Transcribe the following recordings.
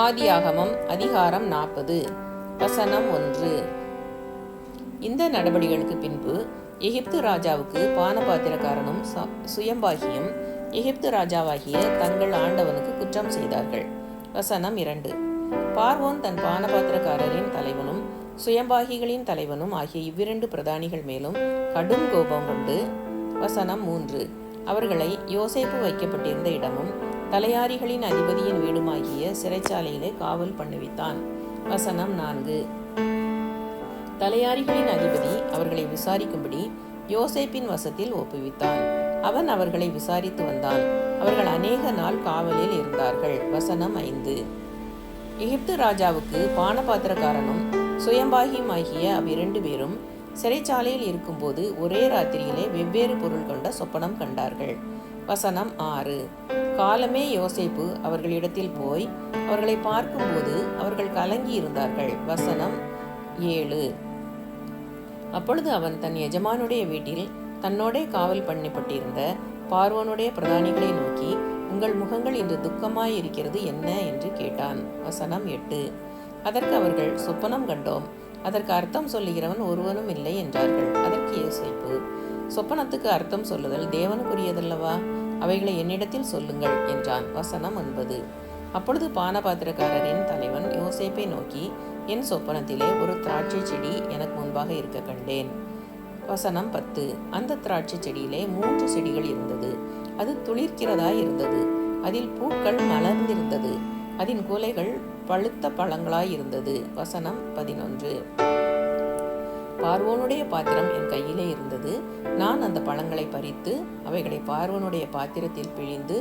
ஆதியாகமம் அதிகாரம் 40 வசனம் 1. இந்த நடவடிக்கைகளுக்கு பின்பு எகிப்து ராஜாவுக்கு பானபாத்திரக்காரனும் சுயம்பாகியும் எகிப்து ராஜாவாகிய தங்கள் ஆண்டவனுக்கு குற்றம் செய்தார்கள். வசனம் 2. பார்வோன் தன் பானபாத்திரக்காரரின் தலைவனும் சுயம்பாகிகளின் தலைவனும் ஆகிய இவ்விரண்டு பிரதானிகள் மேலும் கடும் கோபம் கொண்டு. வசனம் 3. அவர்களை யோசேப்பு வைக்கப்பட்டிருந்த இடமும் தலையாரிகளின் அதிபதியின் வீடுமாகிய சிறைச்சாலையிலே காவல் பண்ணுவித்தான். வசனம் 4. தலையாரிகளின் அதிபதி அவர்களை விசாரிக்கும்படி யோசேப்பின் வசத்தில் ஒப்புவித்தான். அவன் அவர்களை விசாரித்து வந்தான். அவர்கள் அநேக நாள் காவலில் இருந்தார்கள். வசனம் 5. எகிப்து ராஜாவுக்கு பானபாத்திரக்காரனும் சுயம்பாகியுமாகிய அவ்விரண்டு பேரும் சிறைச்சாலையில் இருக்கும்போது ஒரே ராத்திரியிலே வெவ்வேறு பொருள் கொண்ட சொப்பனம் கண்டார்கள். வசனம் 6. காலமே யோசேப்பு அவர்களிடத்தில் போய் அவர்களை பார்க்கும்போது அவர்கள் கலங்கி இருந்தார்கள். வசனம் 7. அப்பொழுது அவன் தன் எஜமானுடைய வீட்டில் தன்னோடே காவல் பண்ணப்பட்டிருந்த பார்வோனுடைய பிரதானிகளை நோக்கி, உங்கள் முகங்கள் இன்று துக்கமாயிருக்கிறது என்ன என்று கேட்டான். வசனம் 8. அதற்கு அவர்கள், சொப்பனம் கண்டோம், அதற்கு அர்த்தம் சொல்லுகிறவன் ஒருவனும் இல்லை என்றார்கள். அதற்கு யோசேப்பு, சொப்பனத்துக்கு அர்த்தம் சொல்லுதல் தேவனுக்குரியதல்லவா? அவைகளை என்னிடத்தில் சொல்லுங்கள் என்றான். வசனம் 9. அப்பொழுது பானபாத்திரக்காரரின் தலைவன் யோசேப்பை நோக்கி, என் சொப்பனத்திலே ஒரு திராட்சை செடி எனக்கு முன்பாக இருக்க கண்டேன். வசனம் 10. அந்த திராட்சை செடியிலே 3 செடிகள் இருந்தது. அது துளிர்க்கிறதாய் இருந்தது. அதில் பூக்கள் மலர்ந்திருந்தது. அதன் குலைகள் பழுத்த பழங்களாய் இருந்தது. வசனம் 11. பார்வோனுடைய பாத்திரம் என் கையிலே இருந்தது. நான் அந்த பழங்களை பறித்து அவைகளை பார்வோனுடைய பாத்திரத்தில் பிழிந்து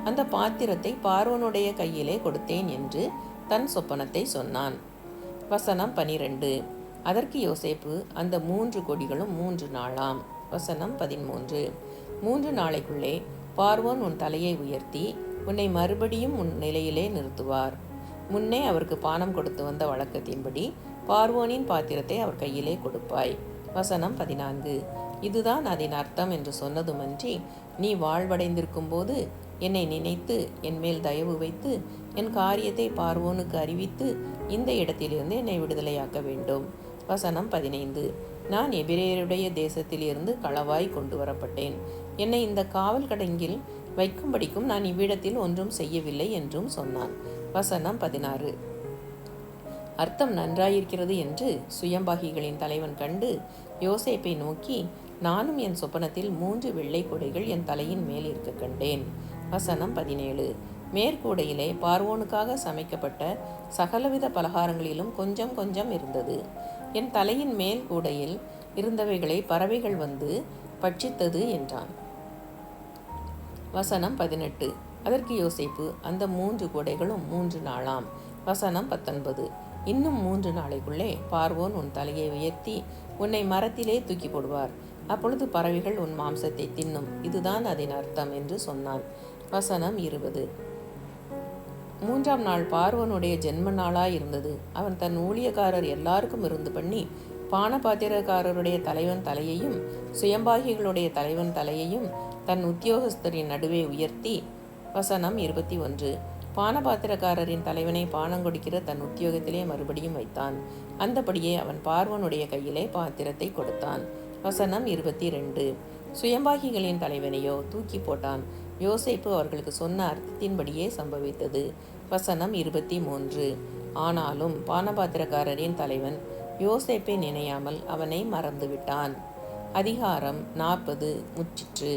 அந்த பாத்திரத்தை பார்வோனுடைய கையிலே கொடுத்தேன் என்று தன் சொப்பனத்தை சொன்னான். வசனம் 12. அதற்கு யோசேப்பு, அந்த 3 கொடிகளும் 3 நாளாம். வசனம் 13. 3 நாளைக்குள்ளே பார்வோன் உன் தலையை உயர்த்தி உன்னை மறுபடியும் உன் நிலையிலே நிறுத்துவார். முன்னே அவருக்கு பானம் கொடுத்து வந்த வழக்கத்தின்படி பார்வோனின் பாத்திரத்தை அவர் கையிலே கொடுப்பாய். வசனம் 14. இதுதான் அதன் அர்த்தம் என்று சொன்னதுமன்றி, நீ வாழ்வடைந்திருக்கும் போது என்னை நினைத்து என் மேல் தயவு வைத்து என் காரியத்தை பார்வோனுக்கு அறிவித்து இந்த இடத்திலிருந்து என்னை விடுதலையாக்க வேண்டும். வசனம் 15. நான் எபிரேயருடைய தேசத்திலிருந்து களவாய் கொண்டு வரப்பட்டேன். என்னை இந்த காவல் கடங்கில் வைக்கும்படிக்கும் நான் இவ்விடத்தில் ஒன்றும் செய்யவில்லை என்றும் சொன்னான். வசனம் 16. அர்த்தம் நன்றாயிருக்கிறது என்று சுயம்பாகிகளின் தலைவன் கண்டு யோசேப்பை நோக்கி, நானும் என் சொப்பனத்தில் 3 வெள்ளை கூடைகள் என் தலையின் மேல் இருக்க கண்டேன். வசனம் 17. மேற்கூடையிலே பார்வோனுக்காக சமைக்கப்பட்ட சகலவித பலகாரங்களிலும் கொஞ்சம் கொஞ்சம் இருந்தது. என் தலையின் மேல் கூடையில் இருந்தவைகளை பறவைகள் வந்து பட்சித்தது என்றான். வசனம் 18. அதற்கு யோசேப்பு, அந்த 3 கூடைகளும் 3 நாளாம். வசனம் 19. இன்னும் 3 நாளைக்குள்ளே பார்வோன் உன் தலையை உயர்த்தி உன்னை மரத்திலே தூக்கி போடுவார். அப்பொழுது பறவைகள் உன் மாம்சத்தை தின்னும். இதுதான் அதன் அர்த்தம் என்று சொன்னான். வசனம் 20. 3ஆம் நாள் பார்வோனுடைய ஜென்ம நாளாய் இருந்தது. அவன் தன் ஊழியக்காரர் எல்லாருக்கும் விருந்து பண்ணி பானபாத்திரக்காரருடைய தலைவன் தலையையும் சுயம்பாகிகளுடைய தலைவன் தலையையும் தன் உத்தியோகஸ்தரின் நடுவே உயர்த்தி. வசனம் 21. பானபாத்திரக்காரரின் தலைவனை பானங்கொடுக்கிற தன் உத்தியோகத்திலே மறுபடியும் வைத்தான். அந்தபடியே அவன் பார்வோனுடைய கையிலே பாத்திரத்தை கொடுத்தான். வசனம் 22. சுயம்பாகிகளின் தலைவனையோ தூக்கி போட்டான். யோசேப்பு அவர்களுக்கு சொன்ன அர்த்தத்தின்படியே சம்பவித்தது. வசனம் 23. ஆனாலும் பானபாத்திரக்காரரின் தலைவன் யோசேப்பை நினையாமல் அவனை மறந்துவிட்டான். அதிகாரம் 40 முற்றிற்று.